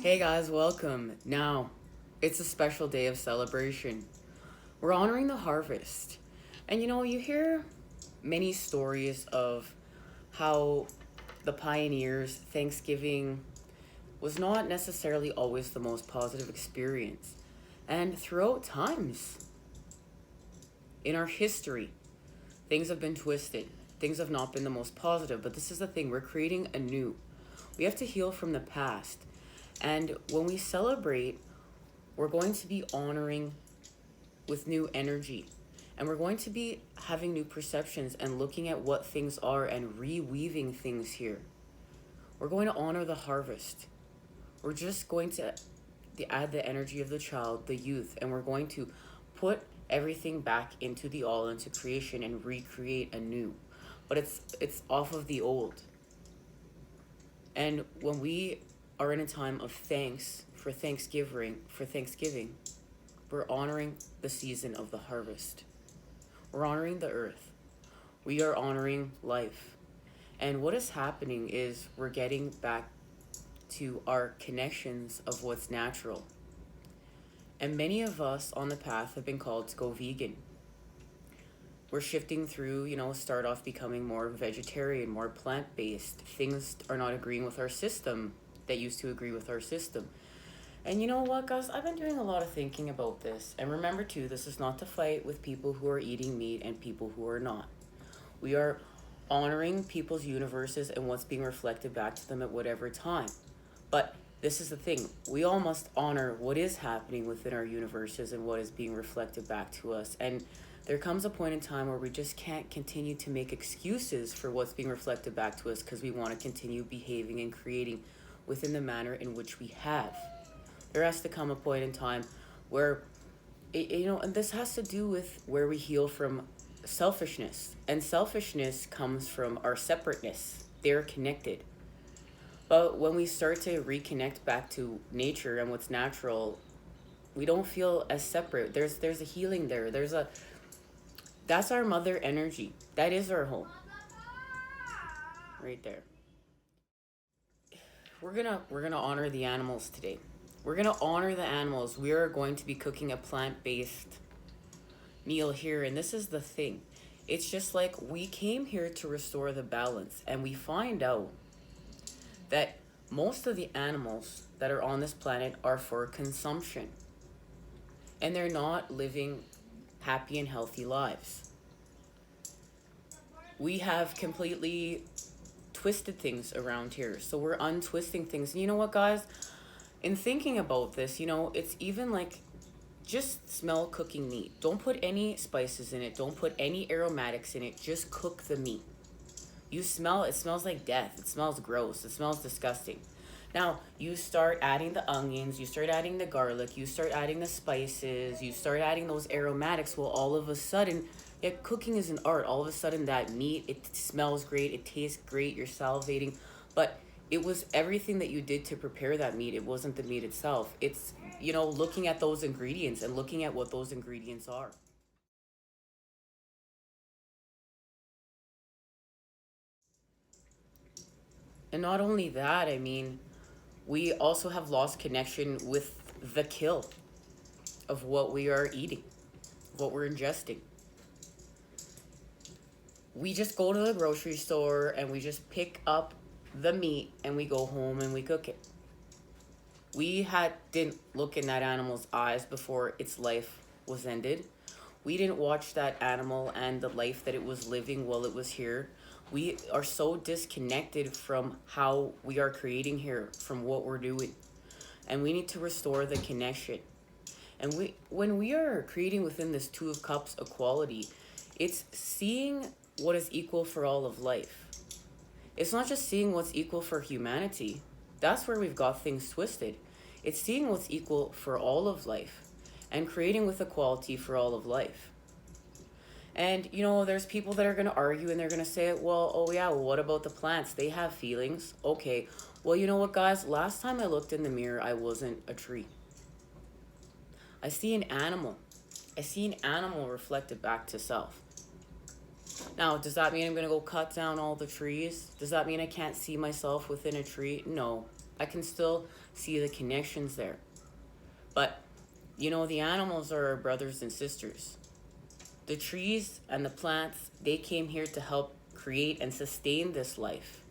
Hey guys, welcome. Now, it's a special day of celebration. We're honoring the harvest. And you hear many stories of how the pioneers, Thanksgiving was not necessarily always the most positive experience. And throughout times in our history, things have been twisted. Things have not been the most positive, but this is the thing, we're creating anew. We have to heal from the past. And when we celebrate, we're going to be honoring with new energy. And we're going to be having new perceptions and looking at what things are and reweaving things here. We're going to honor the harvest. We're just going to add the energy of the child, the youth, and we're going to put everything back into the all, into creation, and recreate anew. But it's off of the old. And when we are in a time of thanks for Thanksgiving, we're honoring the season of the harvest. We're honoring the earth. We are honoring life. And what is happening is we're getting back to our connections of what's natural. And many of us on the path have been called to go vegan. We're shifting through, start off becoming more vegetarian, more plant-based. Things are not agreeing with our system that used to agree with our system. And you know what, guys? I've been doing a lot of thinking about this. And remember, too, this is not to fight with people who are eating meat and people who are not. We are honoring people's universes and what's being reflected back to them at whatever time. But this is the thing. We all must honor what is happening within our universes and what is being reflected back to us. And there comes a point in time where we just can't continue to make excuses for what's being reflected back to us because we want to continue behaving and creating within the manner in which we have. There has to come a point in time where, and this has to do with where we heal from selfishness. And selfishness comes from our separateness. They're connected. But when we start to reconnect back to nature and what's natural, we don't feel as separate. There's a healing there. That's our mother energy. That is our home. Right there. We're gonna honor the animals today. We're gonna honor the animals. We are going to be cooking a plant-based meal here, and this is the thing. It's just like we came here to restore the balance, and we find out that most of the animals that are on this planet are for consumption. And they're not living happy and healthy lives. We have completely twisted things around here. So we're untwisting things. And you know what, guys? In thinking about this, it's even like just smell cooking meat. Don't put any spices in it. Don't put any aromatics in it. Just cook the meat. You smell, it smells like death. It smells gross. It smells disgusting. Now, you start adding the onions, you start adding the garlic, you start adding the spices, you start adding those aromatics. Well, all of a sudden, cooking is an art. All of a sudden, that meat, it smells great, it tastes great, you're salivating. But it was everything that you did to prepare that meat. It wasn't the meat itself. It's, looking at those ingredients and looking at what those ingredients are. And not only that, we also have lost connection with the kill of what we are eating, what we're ingesting. We just go to the grocery store and we just pick up the meat and we go home and we cook it. We didn't look in that animal's eyes before its life was ended. We didn't watch that animal and the life that it was living while it was here. We are so disconnected from how we are creating here, from what we're doing. And we need to restore the connection. And when we are creating within this Two of Cups equality, it's seeing what is equal for all of life. It's not just seeing what's equal for humanity. That's where we've got things twisted. It's seeing what's equal for all of life and creating with equality for all of life. And, there's people that are going to argue and they're going to say, well, what about the plants? They have feelings. Okay, well, you know what, guys? Last time I looked in the mirror, I wasn't a tree. I see an animal. I see an animal reflected back to self. Now, does that mean I'm going to go cut down all the trees? Does that mean I can't see myself within a tree? No. I can still see the connections there. But, the animals are our brothers and sisters. The trees and the plants, they came here to help create and sustain this life.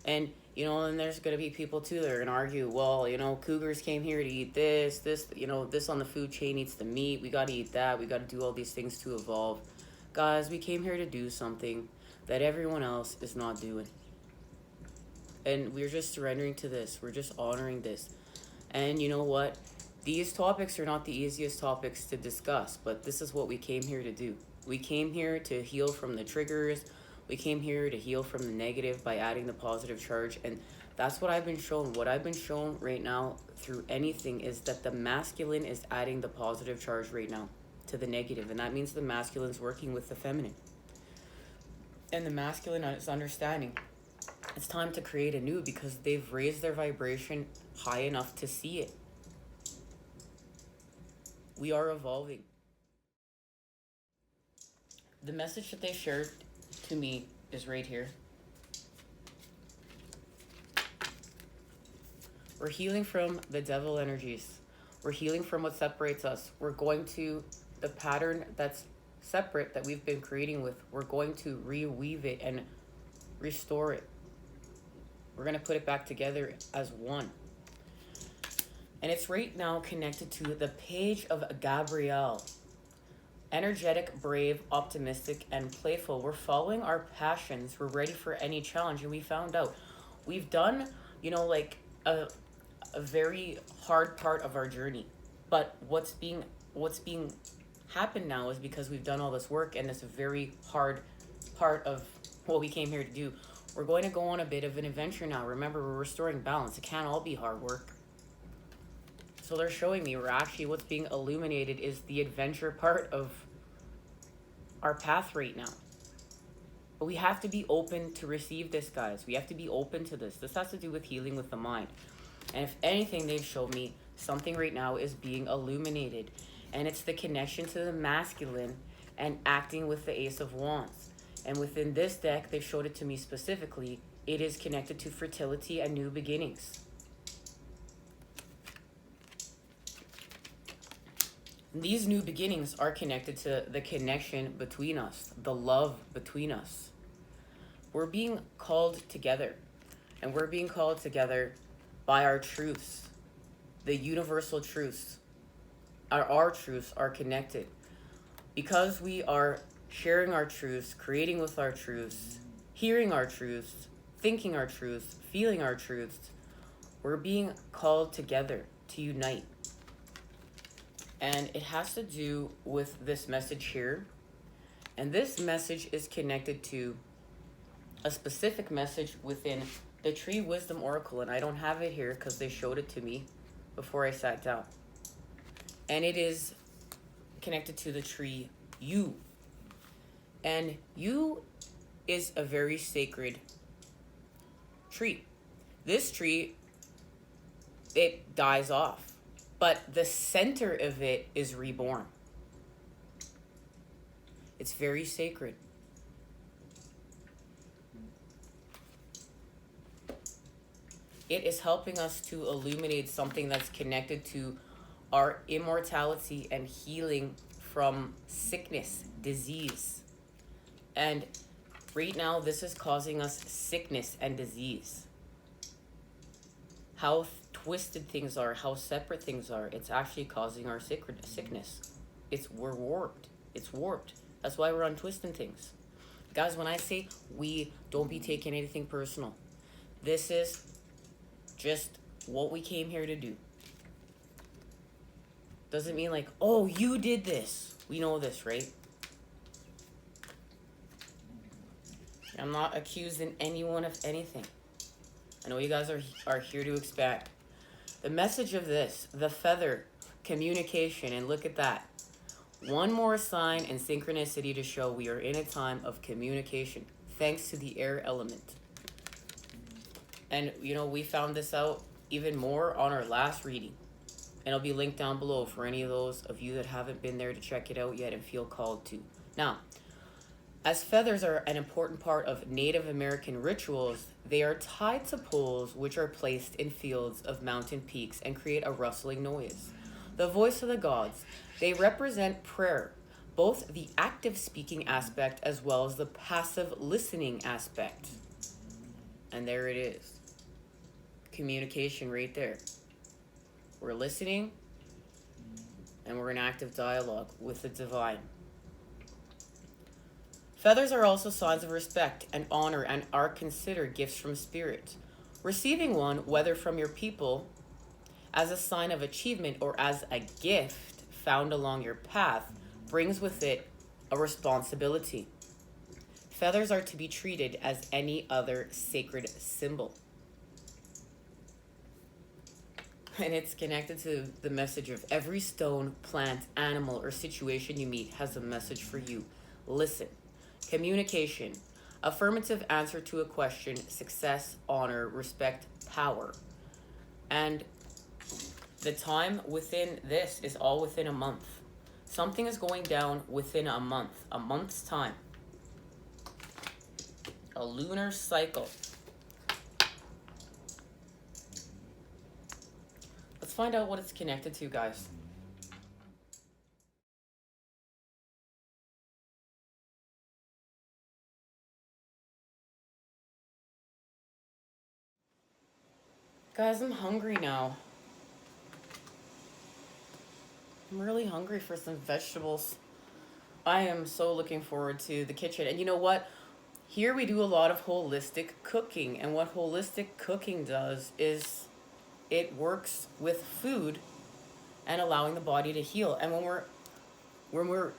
And, and there's going to be people too that are going to argue, well, cougars came here to eat this, this on the food chain eats the meat. We got to eat that. We got to do all these things to evolve. Guys, we came here to do something that everyone else is not doing. And we're just surrendering to this. We're just honoring this. And you know what? These topics are not the easiest topics to discuss, but this is what we came here to do. We came here to heal from the triggers. We came here to heal from the negative by adding the positive charge. And that's what I've been shown. What I've been shown right now through anything is that the masculine is adding the positive charge right now to the negative. And that means the masculine's working with the feminine. And the masculine is understanding it's time to create anew because they've raised their vibration high enough to see it. We are evolving. The message that they shared to me is right here. We're healing from the devil energies. We're healing from what separates us. We're going to the pattern that's separate that we've been creating with. We're going to reweave it and restore it. We're going to put it back together as one. And it's right now connected to the page of Gabrielle. Energetic, brave, optimistic, and playful. We're following our passions. We're ready for any challenge. And we found out we've done, a very hard part of our journey. But what's being happened now is because we've done all this work and this very hard part of what we came here to do. We're going to go on a bit of an adventure now. Remember, we're restoring balance. It can't all be hard work. So they're showing me what's being illuminated is the adventure part of our path right now. But we have to be open to receive this, guys. We have to be open to this. This has to do with healing with the mind. And if anything, they've showed me something right now is being illuminated. And it's the connection to the masculine and acting with the Ace of Wands. And within this deck, they've showed it to me specifically. It is connected to fertility and new beginnings. These new beginnings are connected to the connection between us, the love between us. We're being called together, and we're being called together by our truths, the universal truths. Our truths are connected. Because we are sharing our truths, creating with our truths, hearing our truths, thinking our truths, feeling our truths, we're being called together to unite. And it has to do with this message here. And this message is connected to a specific message within the Tree Wisdom Oracle. And I don't have it here because they showed it to me before I sat down. And it is connected to the tree Yew. And Yew is a very sacred tree. This tree, it dies off. But the center of it is reborn. It's very sacred. It is helping us to illuminate something that's connected to our immortality and healing from sickness, disease. And right now, this is causing us sickness and disease. How twisted things are, how separate things are, it's actually causing our sickness. We're warped. It's warped. That's why we're untwisting things. Guys, when I say we, don't be taking anything personal. This is just what we came here to do. Doesn't mean like, oh, you did this. We know this, right? I'm not accusing anyone of anything. I know you guys are here to expand. The message of this, the feather, communication, and look at that. One more sign and synchronicity to show we are in a time of communication, thanks to the air element. And, we found this out even more on our last reading. And it'll be linked down below for any of those of you that haven't been there to check it out yet and feel called to. Now, As feathers are an important part of Native American rituals, they are tied to poles which are placed in fields of mountain peaks and create a rustling noise. The voice of the gods. They represent prayer, both the active speaking aspect as well as the passive listening aspect. And there it is. Communication right there. We're listening and we're in active dialogue with the divine. Feathers are also signs of respect and honor and are considered gifts from spirit. Receiving one, whether from your people as a sign of achievement or as a gift found along your path, brings with it a responsibility. Feathers are to be treated as any other sacred symbol. And it's connected to the message of every stone, plant, animal, or situation you meet has a message for you. Listen. Communication. Affirmative answer to a question, success, honor, respect, power. And the time within this is all within a month. Something is going down within a month's time. A lunar cycle. Let's find out what it's connected to, guys. Guys, I'm hungry now. I'm really hungry for some vegetables. I am so looking forward to the kitchen. And you know what? Here we do a lot of holistic cooking. And what holistic cooking does is it works with food and allowing the body to heal. And when we're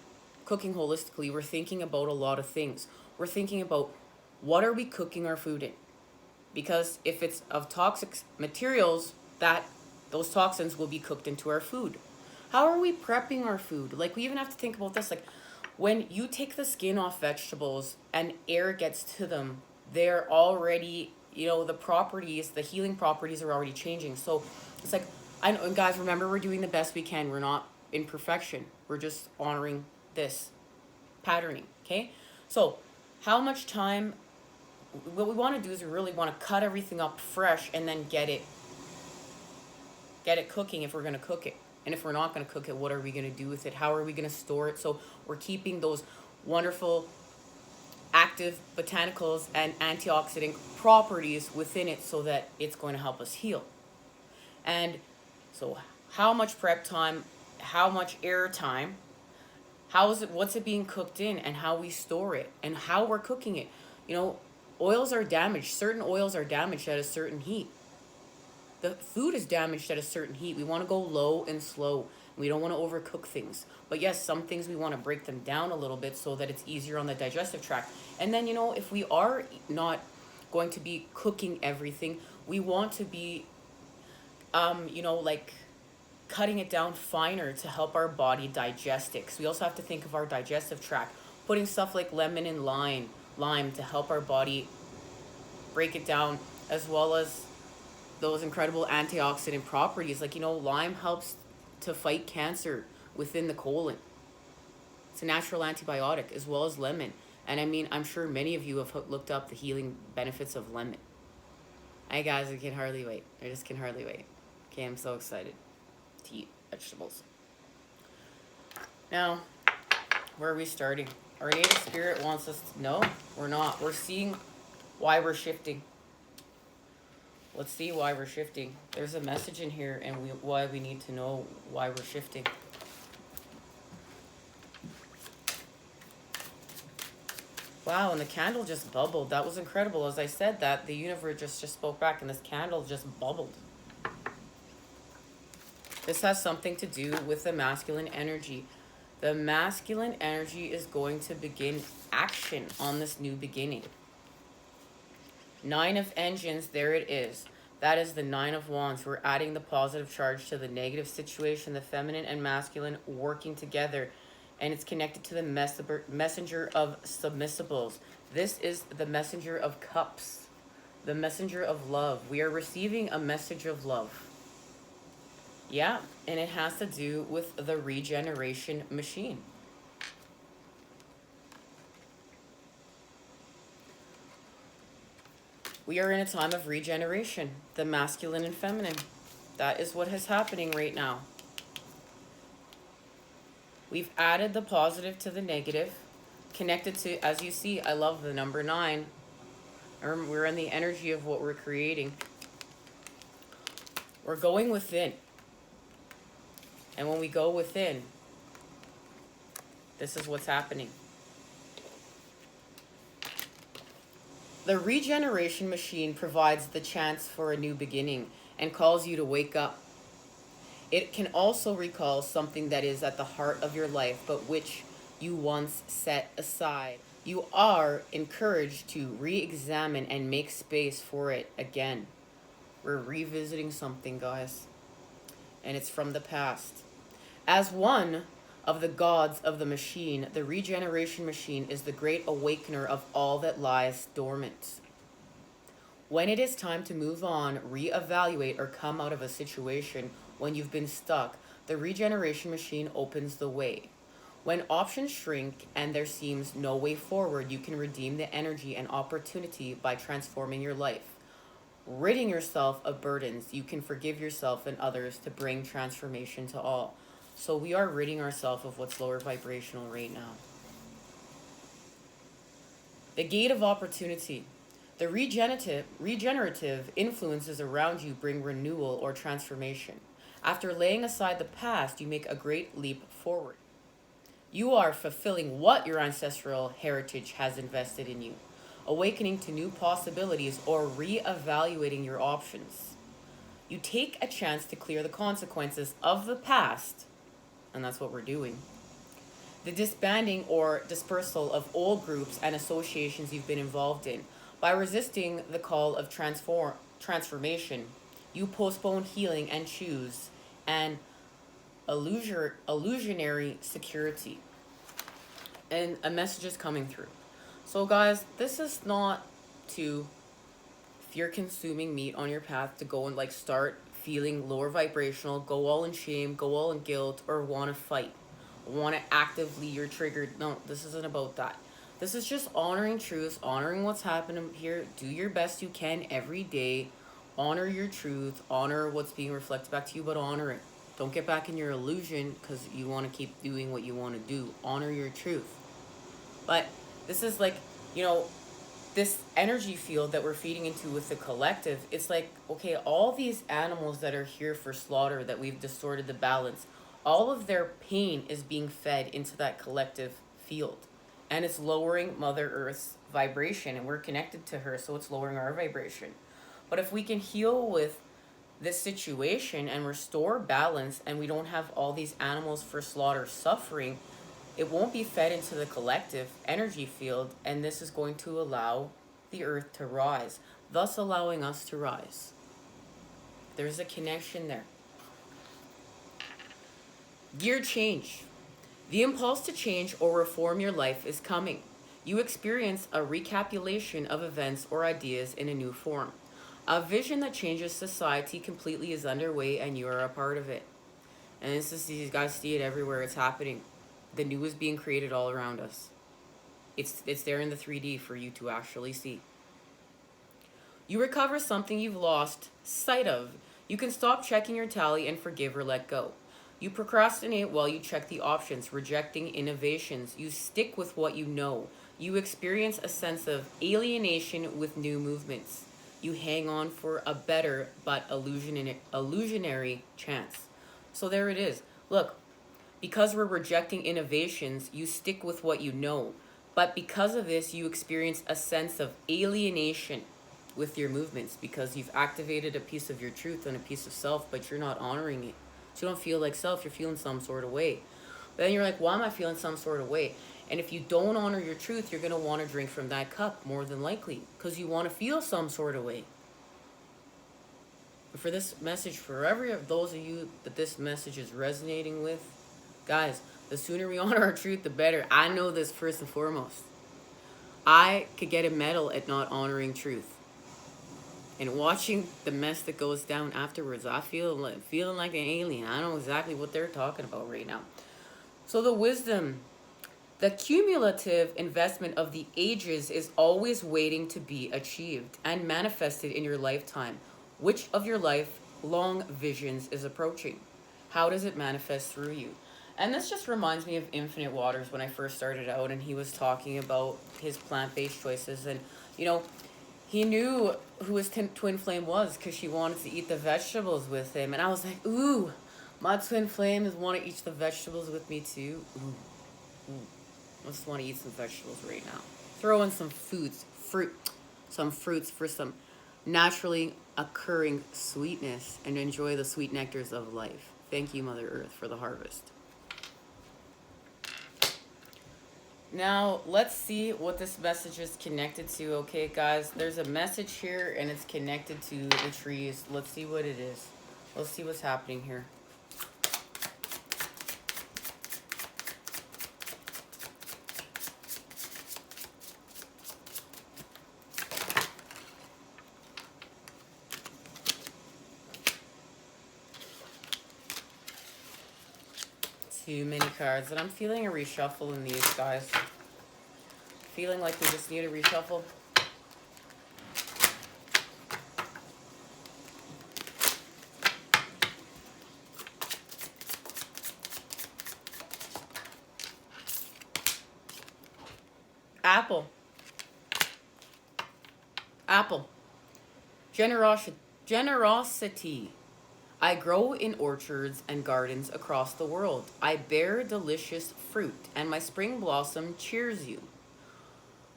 cooking holistically, we're thinking about a lot of things. We're thinking about what are we cooking our food in? Because if it's of toxic materials, that those toxins will be cooked into our food. How are we prepping our food? Like, we even have to think about this. Like, when you take the skin off vegetables and air gets to them, they're already, the properties, the healing properties are already changing. So it's like, I know, and guys, remember, we're doing the best we can. We're not in perfection. We're just honoring this patterning, okay? So how much time, what we want to do is we really want to cut everything up fresh and then get it cooking if we're going to cook it. And if we're not going to cook it, what are we going to do with it? How are we going to store it? So we're keeping those wonderful active botanicals and antioxidant properties within it so that it's going to help us heal. And so how much prep time, how much air time, what's it being cooked in, and how we store it and how we're cooking it. Oils are damaged. Certain oils are damaged at a certain heat. The food is damaged at a certain heat. We want to go low and slow. We don't want to overcook things. But yes, some things we want to break them down a little bit so that it's easier on the digestive tract. And then, if we are not going to be cooking everything, we want to be, like cutting it down finer to help our body digest it. Because we also have to think of our digestive tract. Putting stuff like lemon and lime to help our body break it down, as well as those incredible antioxidant properties. Like, lime helps to fight cancer within the colon. It's a natural antibiotic, as well as lemon. And I mean, I'm sure many of you have looked up the healing benefits of lemon. Hi guys, I can hardly wait. I just can hardly wait. Okay, I'm so excited to eat vegetables. Now, where are we starting? Our native spirit wants us to know. We're not. We're seeing why we're shifting. Let's see why we're shifting. There's a message in here and why we need to know why we're shifting. Wow, and the candle just bubbled. That was incredible. As I said that, the universe just spoke back and this candle just bubbled. This has something to do with the masculine energy. The masculine energy is going to begin action on this new beginning. 9 of Engines, there it is. That is the 9 of Wands. We're adding the positive charge to the negative situation, the feminine and masculine working together. And it's connected to the messenger of submissibles. This is the messenger of cups, the messenger of love. We are receiving a message of love. Yeah, and it has to do with the regeneration machine. We are in a time of regeneration, the masculine and feminine. That is what is happening right now. We've added the positive to the negative, connected to, as you see, I love the number 9. We're in the energy of what we're creating. We're going within. And when we go within, this is what's happening. The regeneration machine provides the chance for a new beginning and calls you to wake up. It can also recall something that is at the heart of your life, but which you once set aside. You are encouraged to re-examine and make space for it again. We're revisiting something, guys, and it's from the past. As one of the gods of the machine, the regeneration machine is the great awakener of all that lies dormant. When it is time to move on, reevaluate, or come out of a situation when you've been stuck, the regeneration machine opens the way. When options shrink and there seems no way forward, you can redeem the energy and opportunity by transforming your life. Ridding yourself of burdens, you can forgive yourself and others to bring transformation to all. So we are ridding ourselves of what's lower vibrational right now. The gate of opportunity. The regenerative influences around you bring renewal or transformation. After laying aside the past, you make a great leap forward. You are fulfilling what your ancestral heritage has invested in you, awakening to new possibilities or reevaluating your options. You take a chance to clear the consequences of the past, and that's what we're doing. The disbanding or dispersal of old groups and associations you've been involved in. By resisting the call of transformation, you postpone healing and choose an illusionary security. And a message is coming through. So guys, this is not to, if you're consuming meat on your path, to go and like start feeling lower vibrational, go all in shame, go all in guilt, or want to fight, want to actively, you're triggered. No, this isn't about that. This is just honoring truth, honoring what's happening here. Do your best you can every day. Honor your truth, honor what's being reflected back to you, but honor it. Don't get back in your illusion because you want to keep doing what you want to do. Honor your truth. But this is like, this energy field that we're feeding into with the collective, it's like, okay, all these animals that are here for slaughter, that we've distorted the balance, all of their pain is being fed into that collective field. And it's lowering Mother Earth's vibration, and we're connected to her, so it's lowering our vibration. But if we can heal with this situation and restore balance, and we don't have all these animals for slaughter suffering, it won't be fed into the collective energy field, and this is going to allow the earth to rise, thus allowing us to rise. There's a connection there. Gear change. The impulse to change or reform your life is coming. You experience a recapitulation of events or ideas in a new form. A vision that changes society completely is underway, and you are a part of it. And this is, you guys see it everywhere. It's happening. The new is being created all around us. It's there in the 3D for you to actually see. You recover something you've lost sight of. You can stop checking your tally and forgive or let go. You procrastinate while you check the options, rejecting innovations. You stick with what you know. You experience a sense of alienation with new movements. You hang on for a better but illusionary chance. So there it is. Look, because we're rejecting innovations, you stick with what you know. But because of this, you experience a sense of alienation with your movements because you've activated a piece of your truth and a piece of self, but you're not honoring it. So you don't feel like self, you're feeling some sort of way. But then you're like, why am I feeling some sort of way? And if you don't honor your truth, you're going to want to drink from that cup more than likely because you want to feel some sort of way. But for this message, for every of those of you that this message is resonating with, guys, the sooner we honor our truth, the better. I know this first and foremost. I could get a medal at not honoring truth. And watching the mess that goes down afterwards, I feeling like an alien. I know exactly what they're talking about right now. So the wisdom The cumulative investment of the ages is always waiting to be achieved and manifested in your lifetime. Which of your lifelong visions is approaching? How does it manifest through you? And this just reminds me of Infinite Waters when I first started out, and he was talking about his plant based choices. And, you know, he knew who his twin flame was because she wanted to eat the vegetables with him. And I was like, ooh, my twin flame is want to eat the vegetables with me too. Ooh, ooh. I just want to eat some vegetables right now. Throw in some some fruits for some naturally occurring sweetness and enjoy the sweet nectars of life. Thank you, Mother Earth, for the harvest. Now, let's see what this message is connected to. Okay, guys, there's a message here and it's connected to the trees. Let's see what it is. Let's see what's happening here. Too many cards, and I'm feeling a reshuffle in these, guys. Feeling like we just need a reshuffle. Apple. Apple. Generosity. I grow in orchards and gardens across the world. I bear delicious fruit, and my spring blossom cheers you.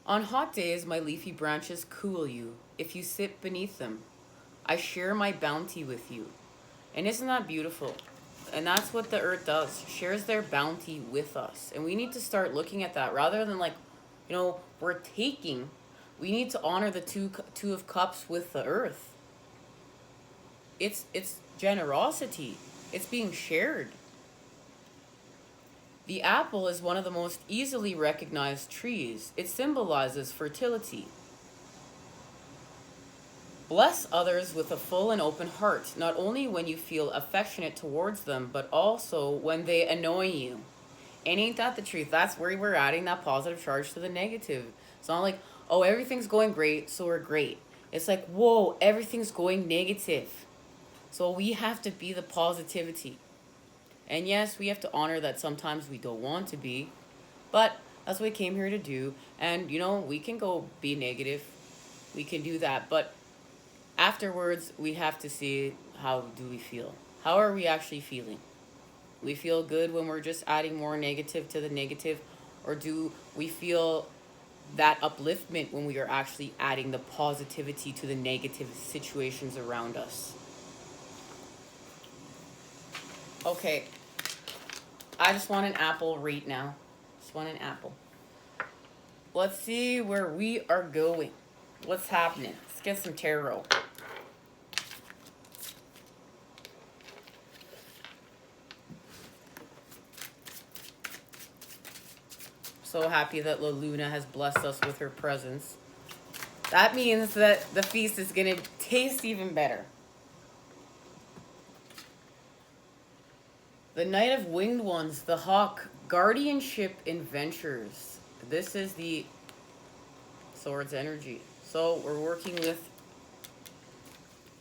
On hot days, my leafy branches cool you if you sit beneath them. I share my bounty with you. And isn't that beautiful? And that's what the earth does, shares their bounty with us. And we need to start looking at that rather than like, we're taking. We need to honor the two of cups with the earth. It's generosity. It's being shared. The apple is one of the most easily recognized trees. It symbolizes fertility. Bless others with a full and open heart, not only when you feel affectionate towards them, but also when they annoy you. And ain't that the truth? That's where we're adding that positive charge to the negative. It's not like, oh, everything's going great, so we're great. It's like, whoa, everything's going negative. So we have to be the positivity. And yes, we have to honor that sometimes we don't want to be, but that's what we came here to do. And, we can go be negative. We can do that. But afterwards, we have to see, how do we feel? How are we actually feeling? We feel good when we're just adding more negative to the negative? Or do we feel that upliftment when we are actually adding the positivity to the negative situations around us? Okay, I just want an apple right now. Just want an apple. Let's see where we are going. What's happening? Let's get some tarot. So happy that La Luna has blessed us with her presence. That means that the feast is going to taste even better. The Knight of Winged Ones, the Hawk, guardianship in ventures. This is the Swords energy. So we're working with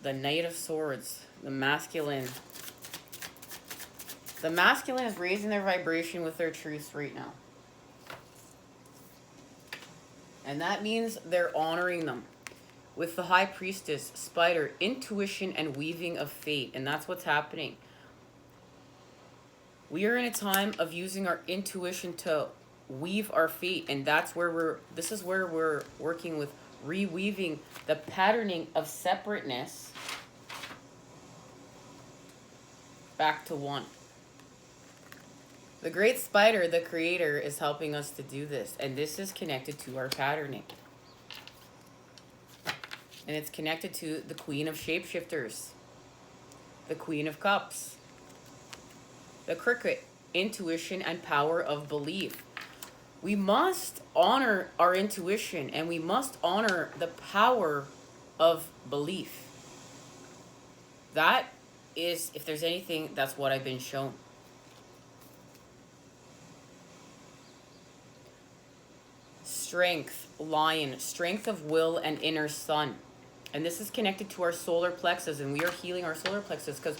the Knight of Swords, the masculine. The masculine is raising their vibration with their truths right now. And that means they're honoring them. With the High Priestess, Spider, intuition and weaving of fate. And that's what's happening. We are in a time of using our intuition to weave our fate. And that's where this is where we're working with reweaving the patterning of separateness back to one. The Great Spider, the creator, is helping us to do this. And this is connected to our patterning. And it's connected to the Queen of Shapeshifters. The Queen of Cups. The Cricket, intuition and power of belief. We must honor our intuition and we must honor the power of belief. That is, if there's anything, that's what I've been shown. strength, lion, strength of will and inner sun. And this is connected to our solar plexus, and we are healing our solar plexus because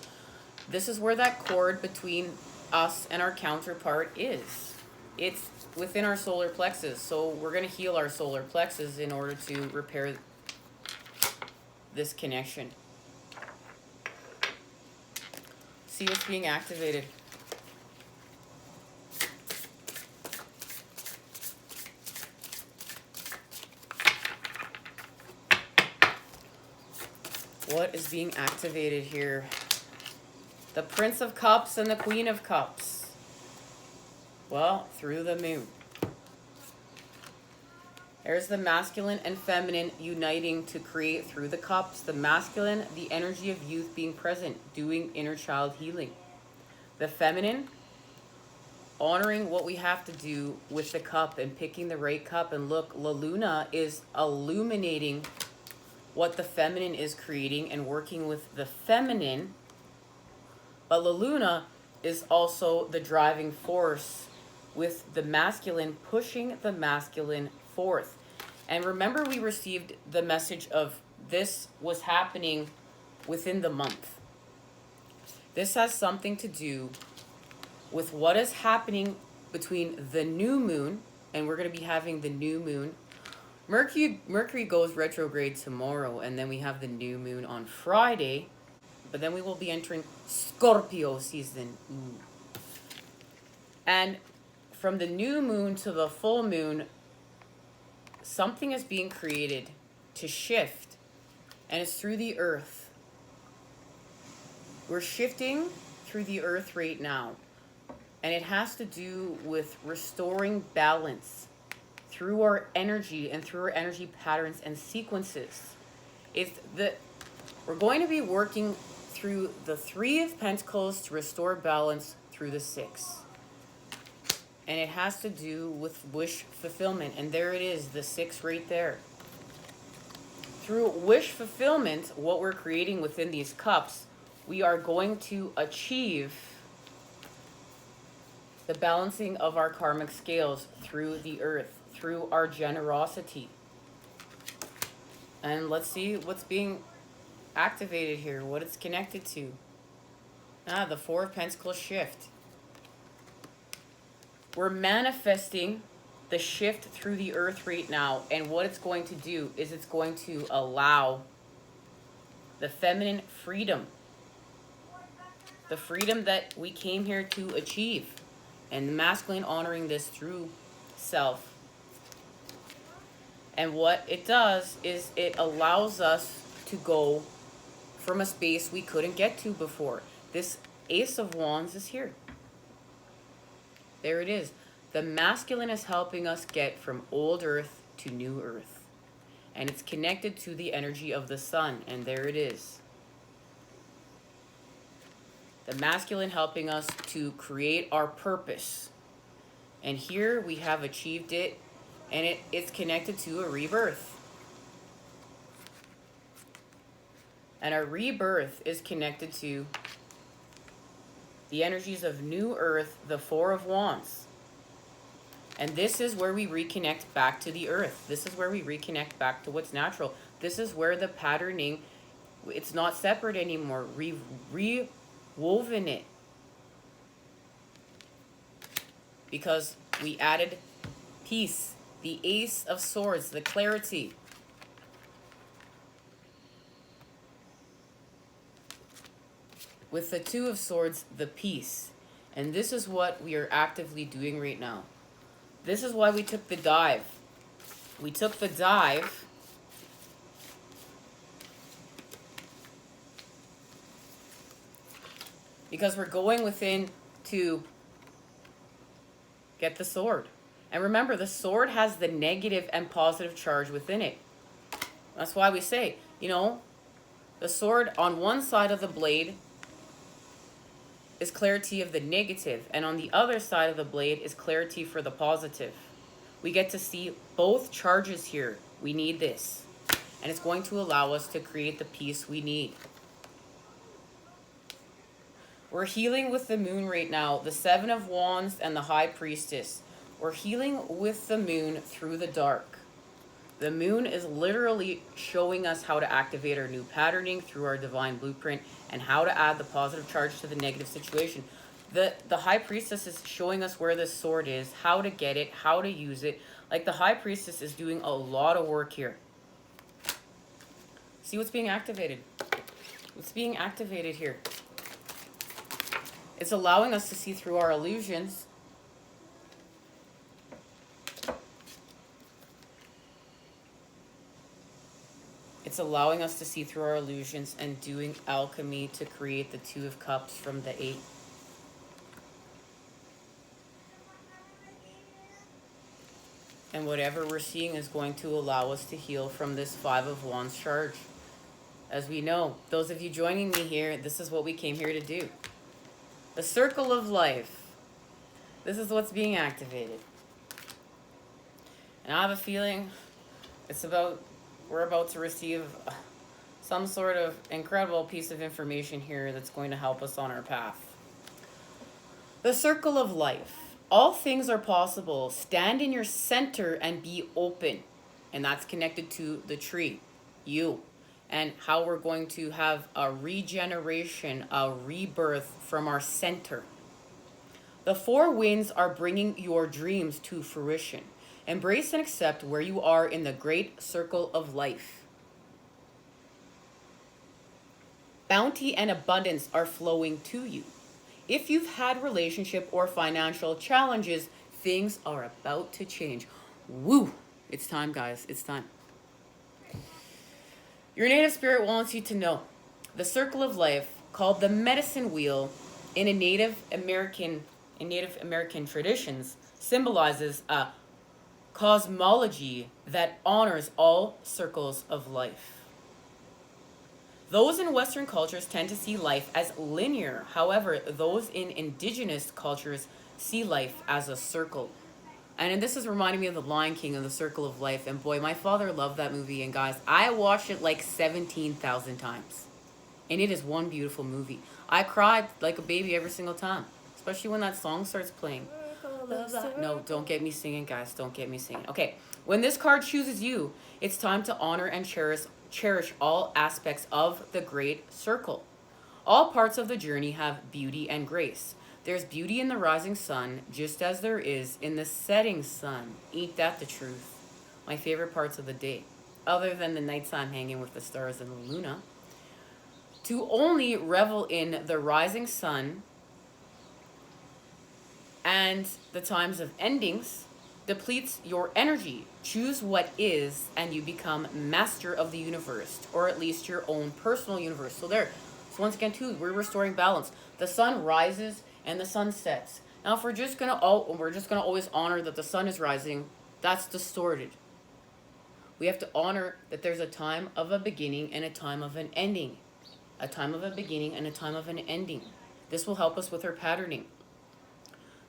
this is where that cord between us and our counterpart is. It's within our solar plexus. So we're going to heal our solar plexus in order to repair this connection. See what's being activated. What is being activated here? The Prince of Cups and the Queen of Cups. Well, through the moon. There's the masculine and feminine uniting to create through the cups. The masculine, the energy of youth being present, doing inner child healing. The feminine, honoring what we have to do with the cup and picking the right cup. And look, La Luna is illuminating what the feminine is creating and working with the feminine. But La Luna is also the driving force with the masculine pushing the masculine forth. And remember, we received the message of this was happening within the month. This has something to do with what is happening between the new moon, and we're going to be having the new moon. Mercury goes retrograde tomorrow, and then we have the new moon on Friday. But then we will be entering Scorpio season. Ooh. And from the new moon to the full moon, something is being created to shift. And it's through the earth. We're shifting through the earth right now. And it has to do with restoring balance through our energy and through our energy patterns and sequences. We're going to be working through the Three of Pentacles to restore balance through the Six. And it has to do with wish fulfillment. And there it is, the Six right there. Through wish fulfillment, what we're creating within these cups, we are going to achieve the balancing of our karmic scales through the earth, through our generosity. And let's see what's being activated here, what it's connected to. The Four of Pentacles shift. We're manifesting the shift through the earth right now, and what it's going to do is it's going to allow the feminine freedom, the freedom that we came here to achieve, and the masculine honoring this through self. And what it does is it allows us to go from a space we couldn't get to before. This Ace of Wands is here. There it is. The masculine is helping us get from old earth to new earth. And it's connected to the energy of the sun. And there it is. The masculine helping us to create our purpose. And here we have achieved it. And it's connected to a rebirth. And our rebirth is connected to the energies of new earth, the Four of Wands. And this is where we reconnect back to the earth. This is where we reconnect back to what's natural. This is where the patterning, it's not separate anymore. We've rewoven it. Because we added peace, the Ace of Swords, the clarity. With the Two of Swords, the peace. And this is what we are actively doing right now. This is why we took the dive. We took the dive because we're going within to get the sword. And remember, the sword has the negative and positive charge within it. That's why we say, the sword on one side of the blade is clarity of the negative, and on the other side of the blade is clarity for the positive. We get to see both charges here. We need this. And it's going to allow us to create the peace we need. We're healing with the moon right now, the Seven of Wands and the High Priestess. We're healing with the moon through the dark. The moon is literally showing us how to activate our new patterning through our divine blueprint and how to add the positive charge to the negative situation. The high priestess is showing us where this sword is, how to get it, how to use it. Like the high priestess is doing a lot of work here. See what's being activated. What's being activated here? It's allowing us to see through our illusions. It's allowing us to see through our illusions and doing alchemy to create the Two of Cups from the Eight. And whatever we're seeing is going to allow us to heal from this Five of Wands charge. As we know, those of you joining me here, this is what we came here to do. The circle of life. This is what's being activated. And I have a feeling we're about to receive some sort of incredible piece of information here that's going to help us on our path. The circle of life. All things are possible. Stand in your center and be open. And that's connected to the tree, you. And how we're going to have a regeneration, a rebirth from our center. The four winds are bringing your dreams to fruition. Embrace and accept where you are in the great circle of life. Bounty and abundance are flowing to you. If you've had relationship or financial challenges, things are about to change. Woo! It's time, guys. It's time. Your native spirit wants you to know the circle of life, called the medicine wheel in Native American traditions, symbolizes a cosmology that honors all circles of life. Those in Western cultures tend to see life as linear. However, those in indigenous cultures see life as a circle. And this is reminding me of The Lion King and the Circle of Life. And boy, my father loved that movie. And guys, I watched it like 17,000 times. And it is one beautiful movie. I cried like a baby every single time. Especially when that song starts playing. No, don't get me singing, guys. Don't get me singing. Okay, when this card chooses you, it's time to honor and cherish all aspects of the great circle. All parts of the journey have beauty and grace. There's beauty in the rising sun, just as there is in the setting sun. Ain't that the truth? My favorite parts of the day, other than the nighttime hanging with the stars and the Luna. To only revel in the rising sun and the times of endings depletes your energy. Choose what is, and you become master of the universe, or at least your own personal universe. So once again, too, we're restoring balance. The sun rises and the sun sets. Now, if we're just gonna always honor that the sun is rising, that's distorted. We have to honor that there's a time of a beginning and a time of an ending. A time of a beginning and a time of an ending. This will help us with our patterning.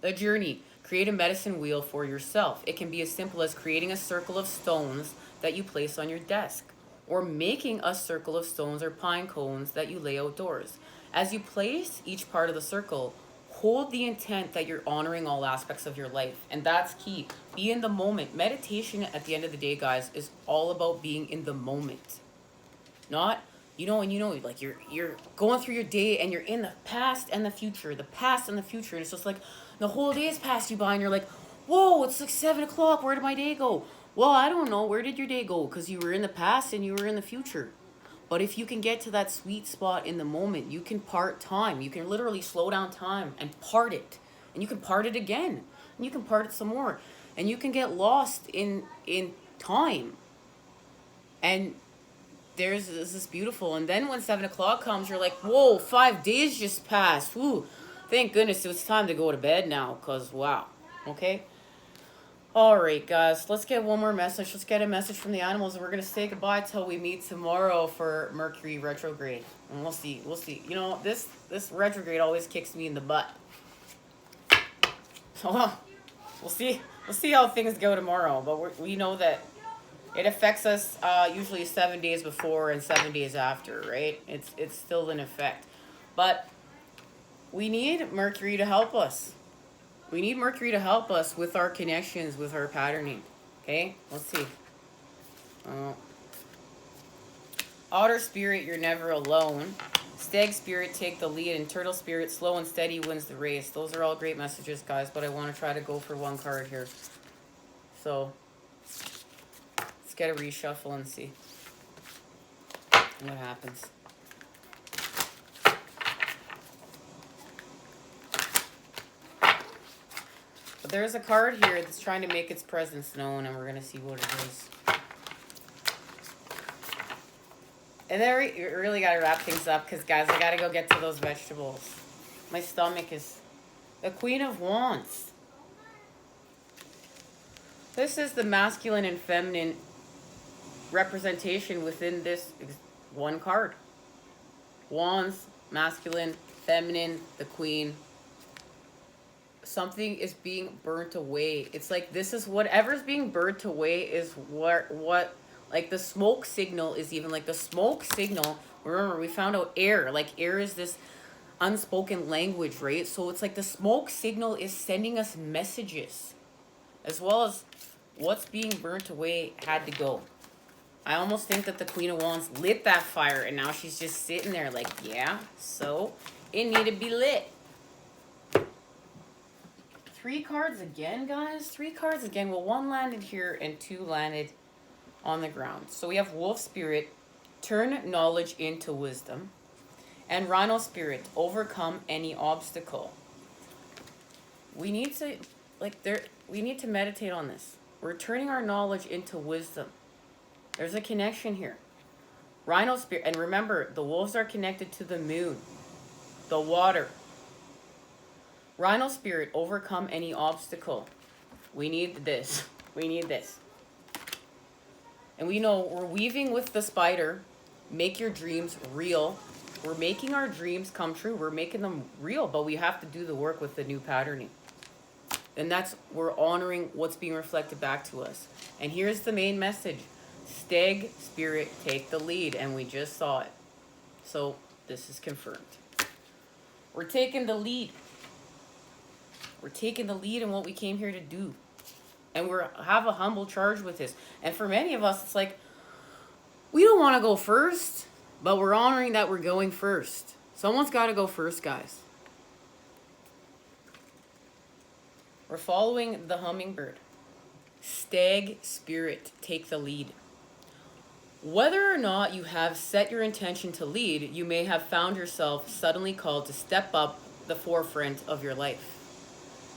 The journey. Create a medicine wheel for yourself. It can be as simple as creating a circle of stones that you place on your desk, or making a circle of stones or pine cones that you lay outdoors. As you place each part of the circle, hold the intent that you're honoring all aspects of your life. And that's key. Be in the moment. Meditation at the end of the day, guys, is all about being in the moment. Not, like you're going through your day and you're in the past and the future, and it's just like the whole day has passed you by and you're like, whoa, it's like 7 o'clock. Where did my day go? Well, I don't know. Where did your day go? Because you were in the past and you were in the future. But if you can get to that sweet spot in the moment, you can part time. You can literally slow down time and part it. And you can part it again. And you can part it some more. And you can get lost in time. And this is beautiful. And then when 7 o'clock comes, you're like, whoa, 5 days just passed. Woo, thank goodness it's time to go to bed now. Because, wow. Okay? All right, guys, let's get one more message. Let's get a message from the animals, and we're going to say goodbye till we meet tomorrow for Mercury retrograde. And we'll see. You know, this retrograde always kicks me in the butt. So, we'll see how things go tomorrow. But we know that it affects us usually 7 days before and 7 days after, right? It's still in effect. But we need Mercury to help us. We need Mercury to help us with our connections, with our patterning. Okay, let's see. Otter spirit, you're never alone. Stag spirit, take the lead. And turtle spirit, slow and steady wins the race. Those are all great messages, guys, but I want to try to go for one card here. So let's get a reshuffle and see what happens. But there's a card here that's trying to make its presence known, and we're going to see what it is. And then we really got to wrap things up because, guys, I got to go get to those vegetables. My stomach is... The Queen of Wands. This is the masculine and feminine representation within this one card. Wands, masculine, feminine, the Queen. Something is being burnt away. It's like this is whatever's being burnt away is what like the smoke signal is even like the smoke signal. Remember, we found out air. Like air is this unspoken language, right? So it's like the smoke signal is sending us messages, as well as what's being burnt away had to go. I almost think that the Queen of Wands lit that fire, and now she's just sitting there like, yeah, so it needed to be lit. 3 cards again, guys. 3 cards again. Well, 1 landed here and 2 landed on the ground. So we have Wolf Spirit, turn knowledge into wisdom. And Rhino Spirit, overcome any obstacle. We need to, we need to meditate on this. We're turning our knowledge into wisdom. There's a connection here. Rhino Spirit, and remember, the wolves are connected to the moon, the water. Rhino Spirit, overcome any obstacle. We need this. We need this. And we know we're weaving with the spider. Make your dreams real. We're making our dreams come true. We're making them real, but we have to do the work with the new patterning. And that's, we're honoring what's being reflected back to us. And here's the main message. Stag Spirit, take the lead. And we just saw it. So this is confirmed. We're taking the lead. We're taking the lead in what we came here to do. And we have a humble charge with this. And for many of us, it's like, we don't want to go first, but we're honoring that we're going first. Someone's got to go first, guys. We're following the hummingbird. Stag Spirit, take the lead. Whether or not you have set your intention to lead, you may have found yourself suddenly called to step up the forefront of your life.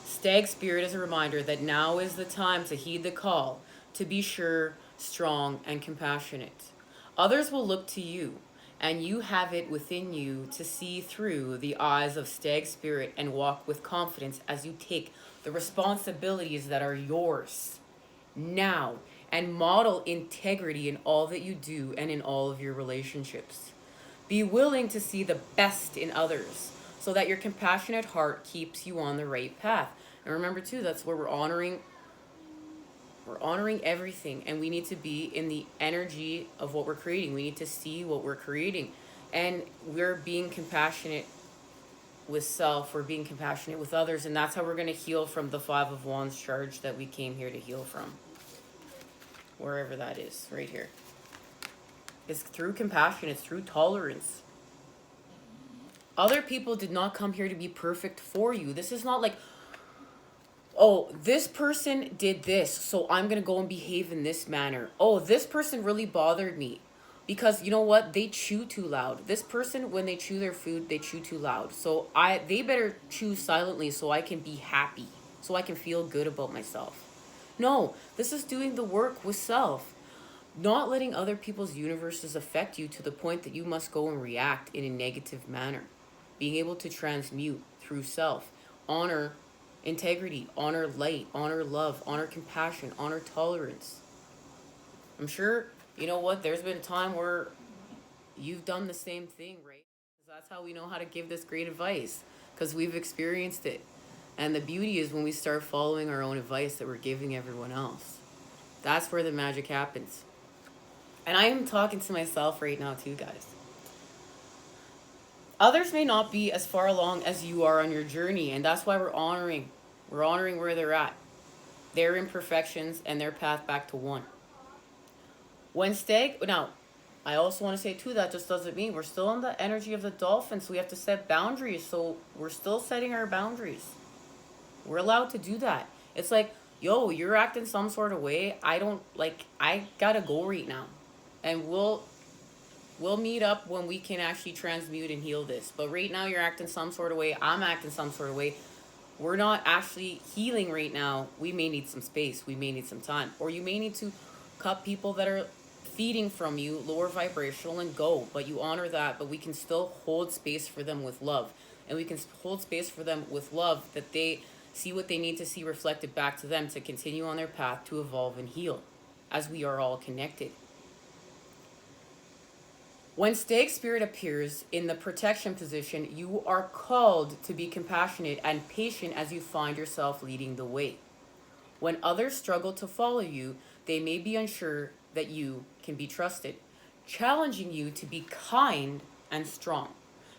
Stag Spirit is a reminder that now is the time to heed the call, to be sure, strong, and compassionate. Others will look to you, and you have it within you to see through the eyes of Stag Spirit and walk with confidence as you take the responsibilities that are yours now and model integrity in all that you do and in all of your relationships. Be willing to see the best in others so that your compassionate heart keeps you on the right path. And remember too, that's where we're honoring everything, and we need to be in the energy of what we're creating. We need to see what we're creating, and we're being compassionate with self, we're being compassionate with others, and that's how we're going to heal from the 5 of Wands charge that we came here to heal from. Wherever that is, right here. It's through compassion, it's through tolerance. Other people did not come here to be perfect for you. This is not like, oh, this person did this, so I'm going to go and behave in this manner. Oh, this person really bothered me. Because you know what? They chew too loud. This person, when they chew their food, they chew too loud. So they better chew silently so I can be happy. So I can feel good about myself. No, this is doing the work with self. Not letting other people's universes affect you to the point that you must go and react in a negative manner. Being able to transmute through self. Honor integrity, honor light, honor love, honor compassion, honor tolerance. I'm sure, you know what, there's been a time where you've done the same thing, right? That's how we know how to give this great advice, because we've experienced it. And the beauty is when we start following our own advice that we're giving everyone else. That's where the magic happens. And I am talking to myself right now too, guys. Others may not be as far along as you are on your journey, and that's why we're honoring We're honoring where they're at, their imperfections, and their path back to one. When stag, now, I also want to say too that just doesn't mean we're still in the energy of the dolphin, so we have to set boundaries. So we're still setting our boundaries. We're allowed to do that. It's like, yo, you're acting some sort of way. I don't like. I gotta go right now, and we'll meet up when we can actually transmute and heal this. But right now, you're acting some sort of way. I'm acting some sort of way. We're not actually healing right now. We may need some space. We may need some time, or you may need to cut people that are feeding from you, lower vibrational, and go. But you honor that. But we can still hold space for them with love, and we can hold space for them with love that they see what they need to see reflected back to them to continue on their path to evolve and heal, as we are all connected. When stag spirit appears in the protection position, you are called to be compassionate and patient as you find yourself leading the way. When others struggle to follow you, they may be unsure that you can be trusted, challenging you to be kind and strong,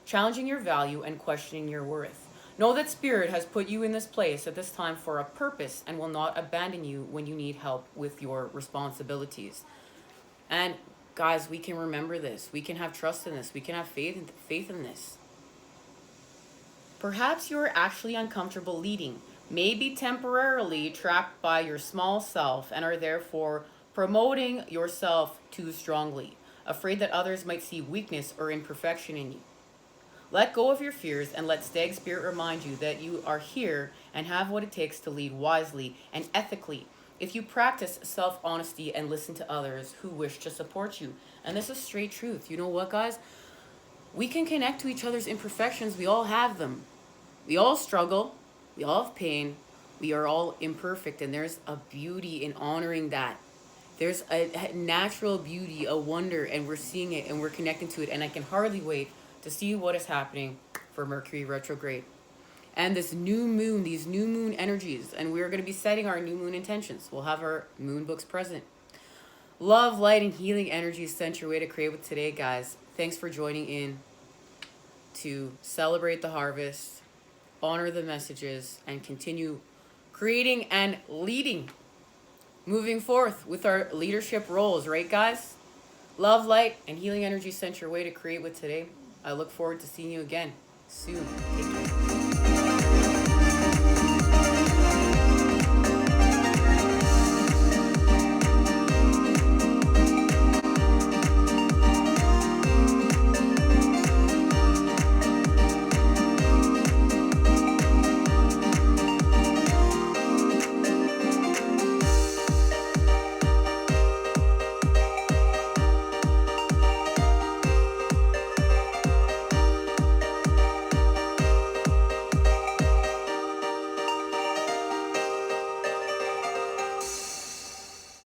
challenging your value and questioning your worth. Know that Spirit has put you in this place at this time for a purpose and will not abandon you when you need help with your responsibilities. And guys, we can remember this. We can have trust in this. We can have faith in this. Perhaps you're actually uncomfortable leading, maybe temporarily trapped by your small self and are therefore promoting yourself too strongly, afraid that others might see weakness or imperfection in you. Let go of your fears and let Stag Spirit remind you that you are here and have what it takes to lead wisely and ethically if you practice self-honesty and listen to others who wish to support you. And this is straight truth. You know what, guys? We can connect to each other's imperfections. We all have them. We all struggle. We all have pain. We are all imperfect. And there's a beauty in honoring that. There's a natural beauty, a wonder, and we're seeing it and we're connecting to it. And I can hardly wait to see what is happening for Mercury retrograde. And this new moon, these new moon energies, and we're going to be setting our new moon intentions. We'll have our moon books present. Love, light, and healing energies sent your way to create with today, guys. Thanks for joining in to celebrate the harvest, honor the messages, and continue creating and leading, moving forth with our leadership roles, right, guys? Love, light, and healing energies sent your way to create with today. I look forward to seeing you again soon. Take care.